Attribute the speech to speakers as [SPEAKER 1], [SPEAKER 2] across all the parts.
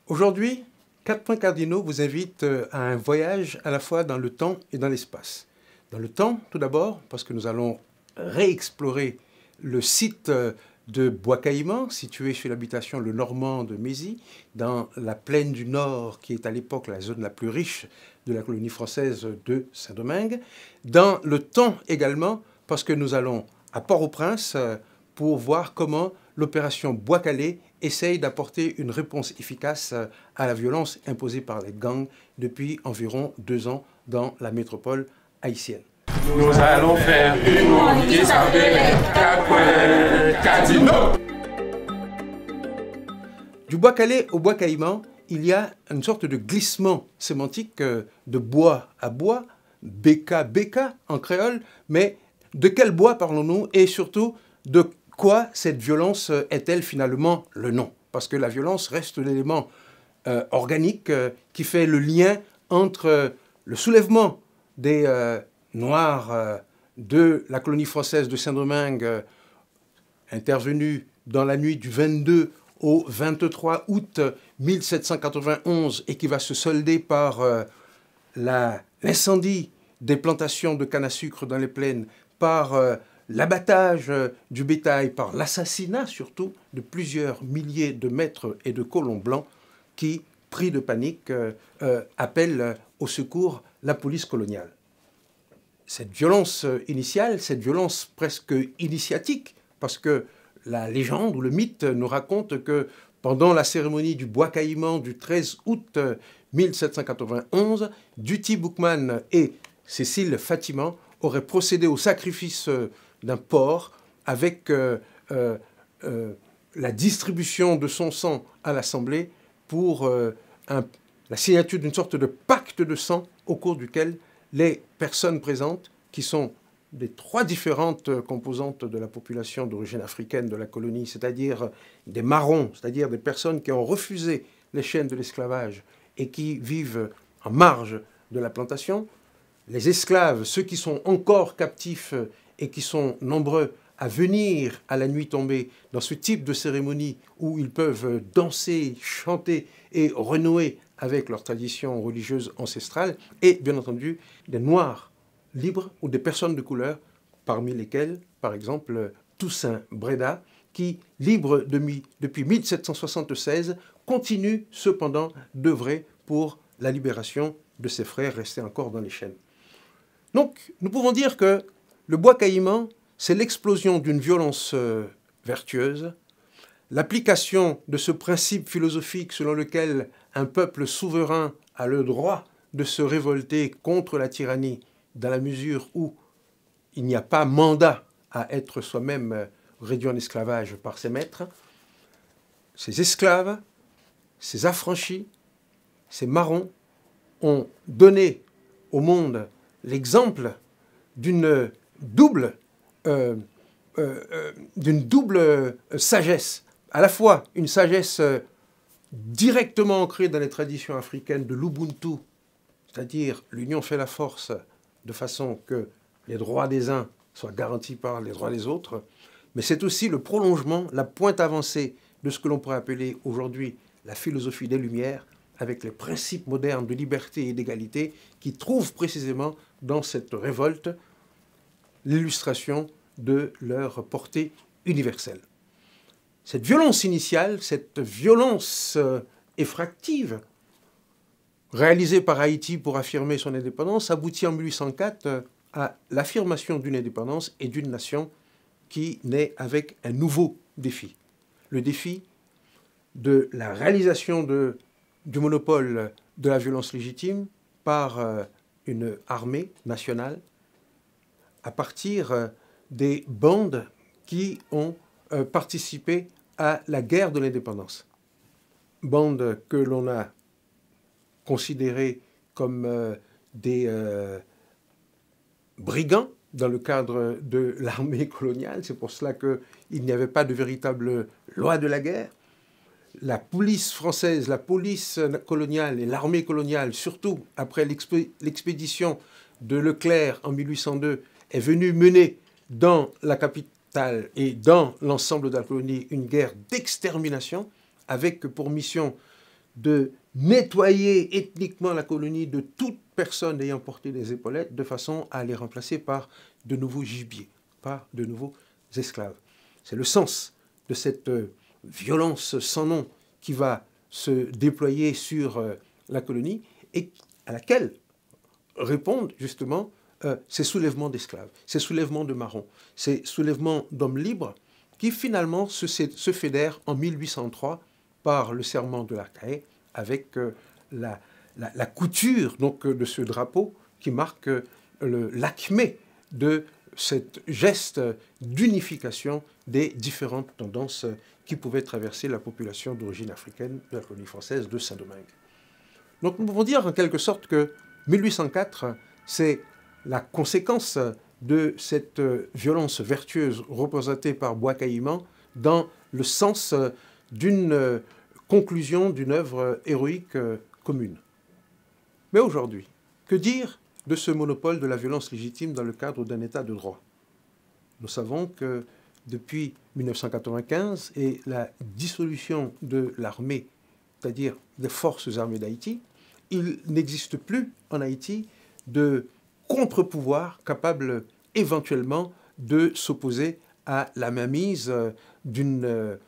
[SPEAKER 1] Aujourd'hui, 4 points cardinaux vous invitent à un voyage à la fois dans le temps et dans l'espace. Dans le temps, tout d'abord, parce que nous allons réexplorer le site de Bois-Caïman, situé sur l'habitation Le Normand de Mézy, dans la plaine du Nord, qui est à l'époque la zone la plus riche de la colonie française de Saint-Domingue. Dans le temps également, parce que nous allons à Port-au-Prince pour voir comment l'opération Bois-Calais essaye d'apporter une réponse efficace à la violence imposée par les gangs depuis environ 2 ans dans la métropole haïtienne.
[SPEAKER 2] Nous allons faire une monde qui s'appelle 4 points cardinaux.
[SPEAKER 1] Du Bois-Calais au Bois-Caïman, il y a une sorte de glissement sémantique de bois à bois, béca en créole, mais de quel bois parlons-nous et surtout de quoi cette violence est-elle finalement le nom? Parce que la violence reste l'élément organique qui fait le lien entre le soulèvement des Noirs de la colonie française de Saint-Domingue intervenu dans la nuit du 22 au 23 août 1791 et qui va se solder par l'incendie des plantations de canne à sucre dans les plaines, par l'abattage du bétail, par l'assassinat surtout de plusieurs milliers de maîtres et de colons blancs qui, pris de panique, appellent au secours la police coloniale. Cette violence initiale, cette violence presque initiatique, parce que la légende ou le mythe nous raconte que pendant la cérémonie du Bois-Caïman du 13 août 1791, Duty Boukman et Cécile Fatiman auraient procédé au sacrifice d'un porc avec la distribution de son sang à l'Assemblée pour la signature d'une sorte de pacte de sang au cours duquel les personnes présentes, qui sont des 3 différentes composantes de la population d'origine africaine de la colonie, c'est-à-dire des marrons, c'est-à-dire des personnes qui ont refusé les chaînes de l'esclavage et qui vivent en marge de la plantation, les esclaves, ceux qui sont encore captifs et qui sont nombreux à venir à la nuit tombée dans ce type de cérémonie où ils peuvent danser, chanter et renouer avec leur tradition religieuse ancestrale, et bien entendu des Noirs libres ou des personnes de couleur, parmi lesquelles, par exemple, Toussaint Breda, qui, libre depuis 1776, continue cependant d'œuvrer pour la libération de ses frères restés encore dans les chaînes. Donc, nous pouvons dire que le Bois-Caïman, c'est l'explosion d'une violence vertueuse, l'application de ce principe philosophique selon lequel un peuple souverain a le droit de se révolter contre la tyrannie dans la mesure où il n'y a pas mandat à être soi-même réduit en esclavage par ses maîtres. Ces esclaves, ces affranchis, ces marrons ont donné au monde l'exemple d'une double sagesse, à la fois une sagesse directement ancrée dans les traditions africaines de l'Ubuntu, c'est-à-dire l'union fait la force, de façon que les droits des uns soient garantis par les droits des autres, mais c'est aussi le prolongement, la pointe avancée de ce que l'on pourrait appeler aujourd'hui la philosophie des Lumières, avec les principes modernes de liberté et d'égalité qui trouvent précisément dans cette révolte l'illustration de leur portée universelle. Cette violence initiale, cette violence effractive, réalisée par Haïti pour affirmer son indépendance, aboutit en 1804 à l'affirmation d'une indépendance et d'une nation qui naît avec un nouveau défi. Le défi de la réalisation du monopole de la violence légitime par une armée nationale à partir des bandes qui ont participé à la guerre de l'indépendance. Bandes que l'on a considérées comme des brigands dans le cadre de l'armée coloniale. C'est pour cela qu'il n'y avait pas de véritable loi de la guerre. La police française, la police coloniale et l'armée coloniale, surtout après l'expédition de Leclerc en 1802, est venue mener dans la capitale et dans l'ensemble de la colonie une guerre d'extermination avec pour mission de nettoyer ethniquement la colonie de toute personne ayant porté des épaulettes de façon à les remplacer par de nouveaux gibiers, par de nouveaux esclaves. C'est le sens de cette violence sans nom qui va se déployer sur la colonie et à laquelle répondent justement ces soulèvements d'esclaves, ces soulèvements de marrons, ces soulèvements d'hommes libres qui finalement se fédèrent en 1803 par le serment de l'Arcahaie avec la couture donc, de ce drapeau qui marque l'acmé de ce geste d'unification des différentes tendances qui pouvaient traverser la population d'origine africaine de la colonie française de Saint-Domingue. Donc nous pouvons dire en quelque sorte que 1804, c'est la conséquence de cette violence vertueuse représentée par Bois Caïman dans le sens d'une conclusion d'une œuvre héroïque commune. Mais aujourd'hui, que dire de ce monopole de la violence légitime dans le cadre d'un État de droit? Nous savons que depuis 1995 et la dissolution de l'armée, c'est-à-dire des forces armées d'Haïti, il n'existe plus en Haïti de contre-pouvoir capable éventuellement de s'opposer à la mainmise d'une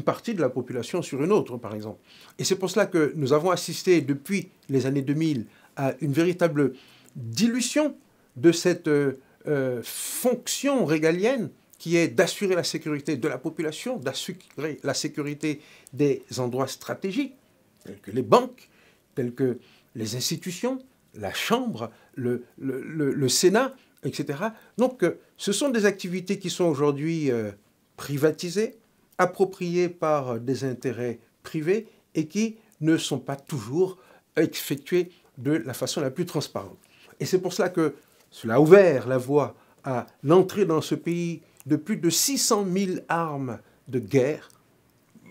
[SPEAKER 1] partie de la population sur une autre, par exemple. Et c'est pour cela que nous avons assisté depuis les années 2000 à une véritable dilution de cette fonction régalienne qui est d'assurer la sécurité de la population, d'assurer la sécurité des endroits stratégiques, tels que les banques, tels que les institutions, la Chambre, le Sénat, etc. Donc, ce sont des activités qui sont aujourd'hui privatisées, appropriées par des intérêts privés et qui ne sont pas toujours effectuées de la façon la plus transparente. Et c'est pour cela que cela a ouvert la voie à l'entrée dans ce pays de plus de 600 000 armes de guerre,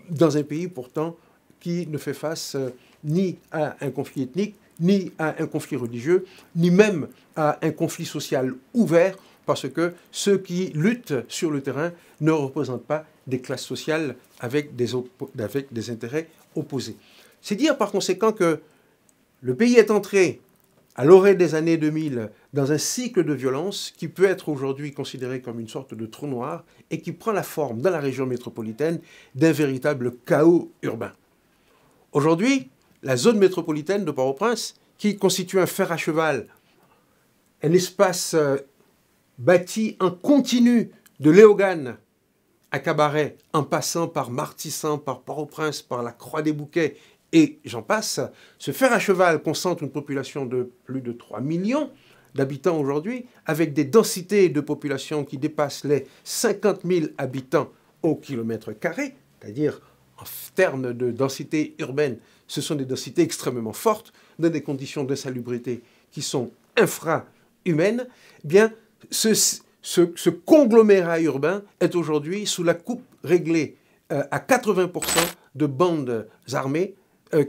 [SPEAKER 1] dans un pays pourtant qui ne fait face ni à un conflit ethnique, ni à un conflit religieux, ni même à un conflit social ouvert, parce que ceux qui luttent sur le terrain ne représentent pas des classes sociales avec des intérêts opposés. C'est dire par conséquent que le pays est entré à l'orée des années 2000 dans un cycle de violence qui peut être aujourd'hui considéré comme une sorte de trou noir et qui prend la forme dans la région métropolitaine d'un véritable chaos urbain. Aujourd'hui, la zone métropolitaine de Port-au-Prince, qui constitue un fer à cheval, un espace bâti en continu de Léogane à Cabaret, en passant par Martissan, par Port-au-Prince, par la Croix-des-Bouquets, et j'en passe, ce fer à cheval concentre une population de plus de 3 millions d'habitants aujourd'hui, avec des densités de population qui dépassent les 50 000 habitants au kilomètre carré, c'est-à-dire en termes de densité urbaine, ce sont des densités extrêmement fortes, dans des conditions d'insalubrité qui sont infra-humaines. Eh bien, ce conglomérat urbain est aujourd'hui sous la coupe réglée à 80% de bandes armées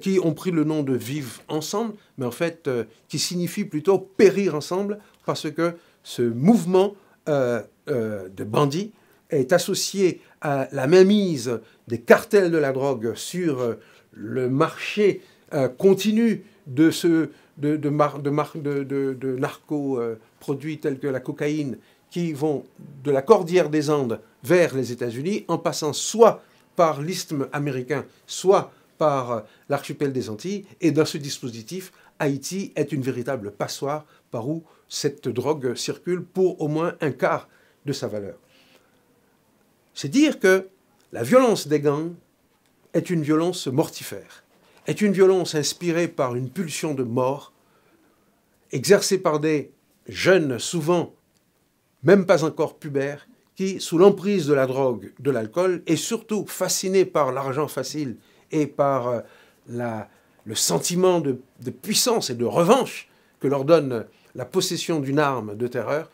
[SPEAKER 1] qui ont pris le nom de vivre ensemble, mais en fait qui signifie plutôt périr ensemble, parce que ce mouvement de bandits est associé à la mainmise des cartels de la drogue sur le marché continu de narcoproduits tels que la cocaïne, qui vont de la cordillère des Andes vers les États-Unis, en passant soit par l'isthme américain, soit par l'archipel des Antilles. Et dans ce dispositif, Haïti est une véritable passoire par où cette drogue circule pour au moins un quart de sa valeur. C'est dire que la violence des gangs est une violence mortifère, est une violence inspirée par une pulsion de mort, exercée par des jeunes, souvent même pas encore pubères, qui, sous l'emprise de la drogue, de l'alcool, et surtout fascinés par l'argent facile et par le sentiment de puissance et de revanche que leur donne la possession d'une arme de terreur,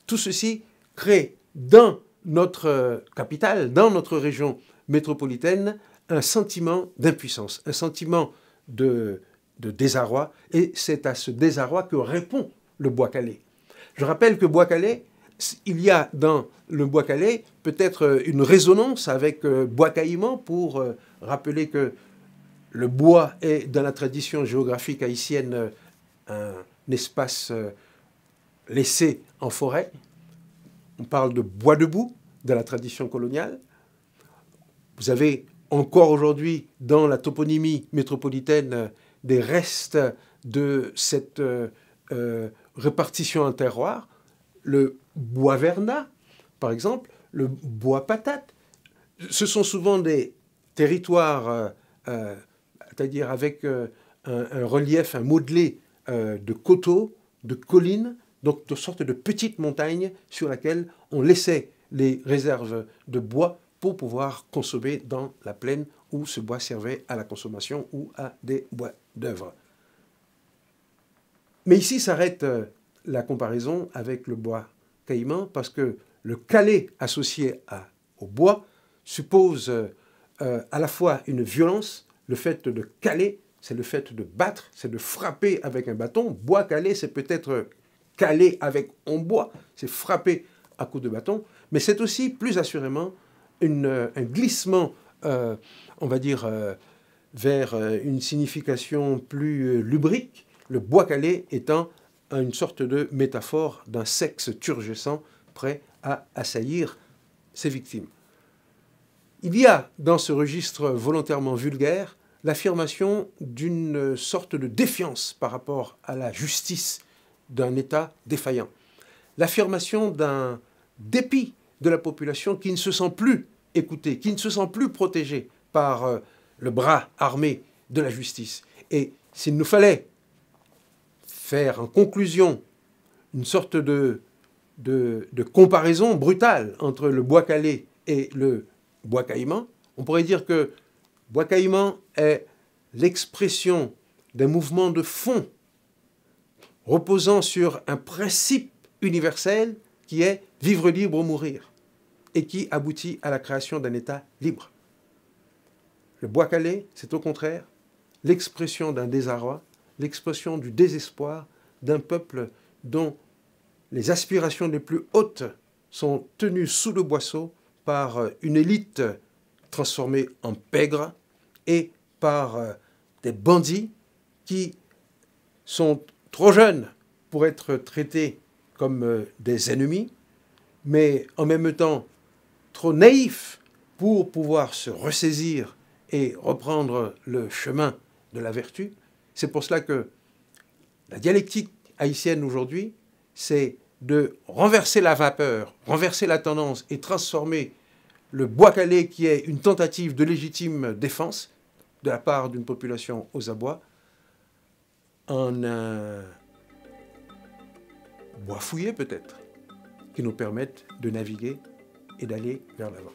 [SPEAKER 1] tout ceci crée dans notre capitale, dans notre région métropolitaine, un sentiment d'impuissance, un sentiment de désarroi, et c'est à ce désarroi que répond le Bois-Calais. Je rappelle que Bois-Calais, il y a dans le Bois-Calais peut-être une résonance avec Bois-Caïman pour rappeler que le bois est, dans la tradition géographique haïtienne, un espace laissé en forêt. On parle de bois debout dans la tradition coloniale. Vous avez encore aujourd'hui, dans la toponymie métropolitaine, des restes de cette répartition en terroir. Le bois vernat, par exemple, le bois patate. Ce sont souvent des territoires, c'est-à-dire avec un relief, un modelé de coteaux, de collines, donc de sortes de petites montagnes sur lesquelles on laissait les réserves de bois pour pouvoir consommer dans la plaine où ce bois servait à la consommation ou à des bois d'œuvre. Mais ici s'arrête la comparaison avec le bois caïman parce que le calé associé au bois suppose à la fois une violence. Le fait de caler, c'est le fait de battre, c'est de frapper avec un bâton. Bois calé, c'est peut-être caler avec en bois, c'est frapper à coups de bâton, mais c'est aussi plus assurément un glissement, on va dire, vers une signification plus lubrique, le bois calé étant une sorte de métaphore d'un sexe turgescent prêt à assaillir ses victimes. Il y a dans ce registre volontairement vulgaire l'affirmation d'une sorte de défiance par rapport à la justice d'un État défaillant, l'affirmation d'un dépit de la population qui ne se sent plus écoutée, qui ne se sent plus protégée par le bras armé de la justice. Et s'il nous fallait faire en conclusion une sorte de comparaison brutale entre le bois calé et le bois caïman, on pourrait dire que bois caïman est l'expression d'un mouvement de fond reposant sur un principe universel qui est vivre libre ou mourir et qui aboutit à la création d'un État libre. Le bois calé, c'est au contraire l'expression d'un désarroi, l'expression du désespoir d'un peuple dont les aspirations les plus hautes sont tenues sous le boisseau par une élite transformée en pègre et par des bandits qui sont trop jeunes pour être traités comme des ennemis, mais en même temps trop naïfs pour pouvoir se ressaisir et reprendre le chemin de la vertu. C'est pour cela que la dialectique haïtienne aujourd'hui, c'est de renverser la vapeur, renverser la tendance et transformer le bois calé, qui est une tentative de légitime défense de la part d'une population aux abois, en un bois fouillé peut-être, qui nous permettent de naviguer et d'aller vers l'avant.